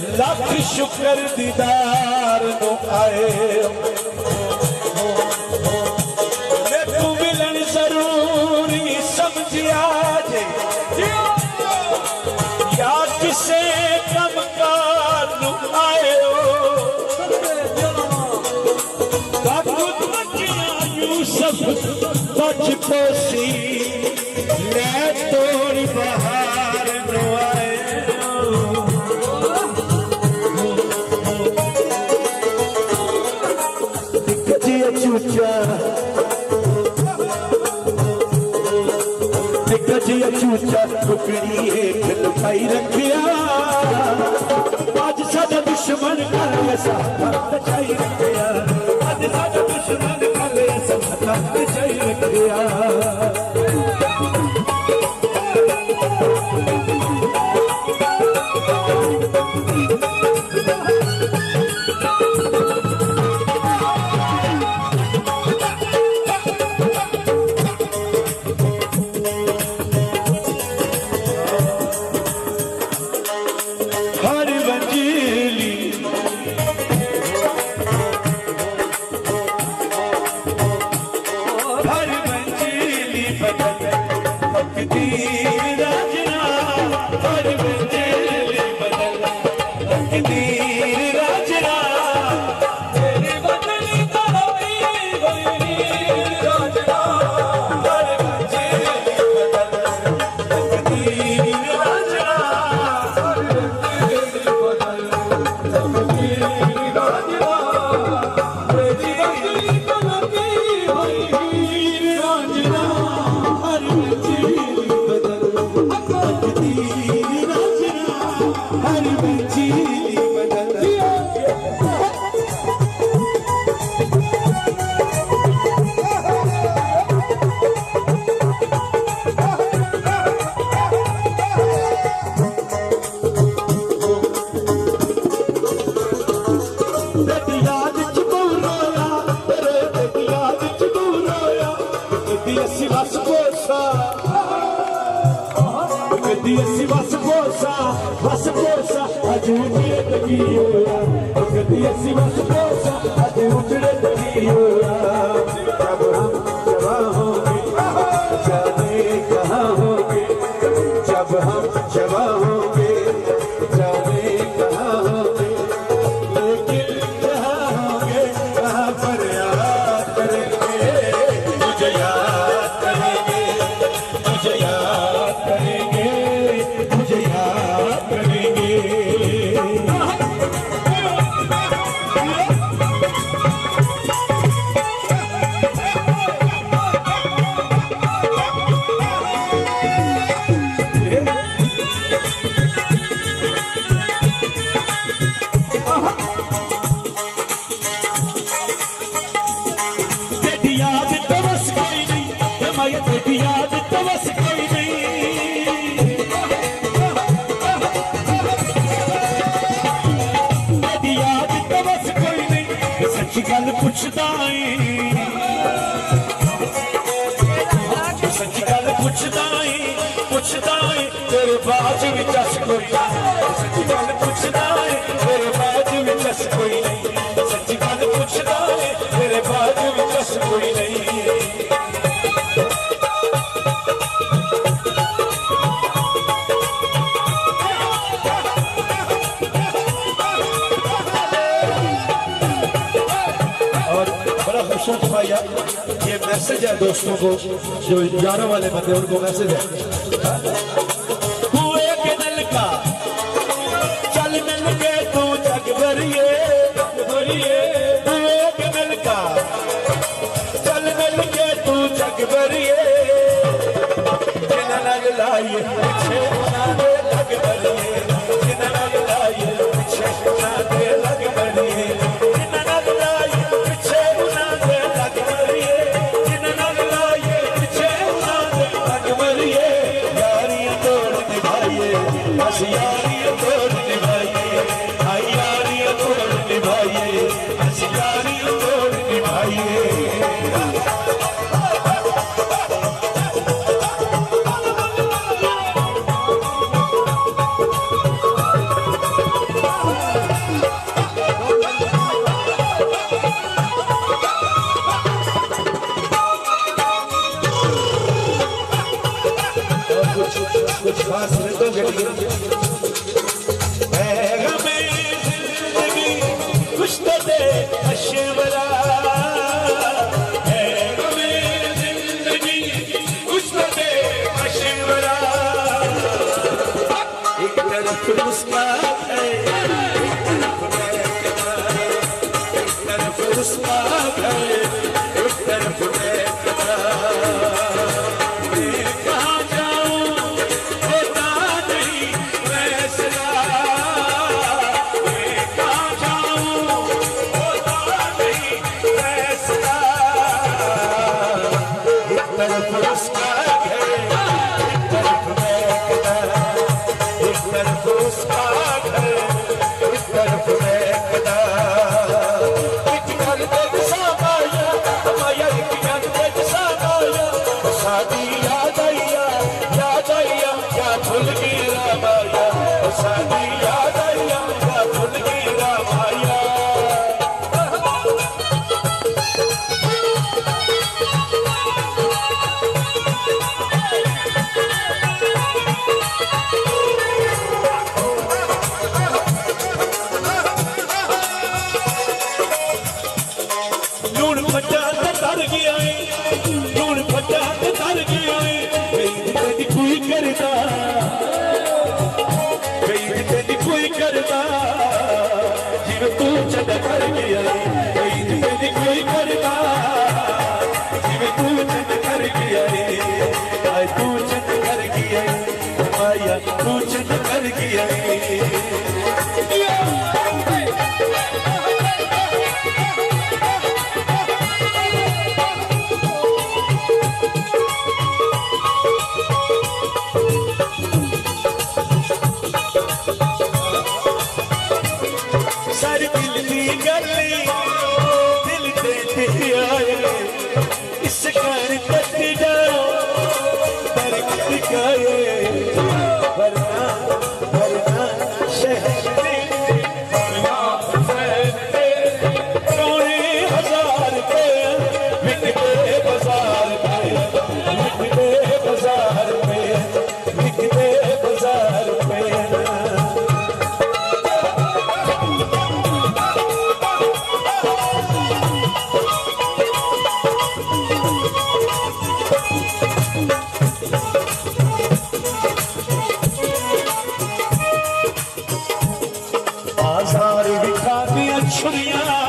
लख शुक्र दीदार नो आए मैं तू मिलन जरूरी समझिया जे या किसे कमकार नु आए यूसुफ बच पोसी मैं तोरी बहार नो आए चूचा दिग्गजिया चूचा टुकड़ी एक लुकाई रखिया आज साडा दुश्मन कर ऐसा बचाई रखिया आज साडा दुश्मन कर ऐसा बचाई रखिया तेरे बाज भी चस कोई सच्ची गल पुछदा है तेरे बाज भी चस कोई नहीं सच्ची गल पुछदा है तेरे बाज भी चस कोई नहीं और बड़ा खुश भाई ये मैसेज है दोस्तों को जो यारों वाले बंदे उनको मैसेज है यारियां तोड़ निभाइए, आई यारियां तोड़ तरफ उसका है, एक तरफ उसका है, एक तरफ मैं खड़ा। मैं कहाँ जाऊँ होता नहीं फैसला, मैं कहाँ जाऊँ होता नहीं फैसला। एक तरफ उसका है, एक तरफ मैं खड़ा, एक तरफ उसका है, एक तरफ मैं खड़ा। एक गल देख सामाया माया, एक गल देख सामाया, सादी याद आइया या भूल गई रामाया, सादी याद आइया या भूल गई रामाया। लूण फटा ते तर गया है, लूण फटा ते तर गया है, कई तेरी कोई करदा, कई तेरी कोई करदा, जिवें तू चंद कर गया है, कई तेरी कोई करदा, जिवें तू चंद कर गया है। आए तू चंद कर गया है माया, तू चंद कर गया है। सारी दिल दी गल्ली दिल ते आए, इस घर तक जाओ बरकत गाए, वरना वरना शहर में कौने हजार पे बिकते बाजार पे, बिकते बाजार पे, बिकते बाजार पे। बाजार विखा दिया छुरियां,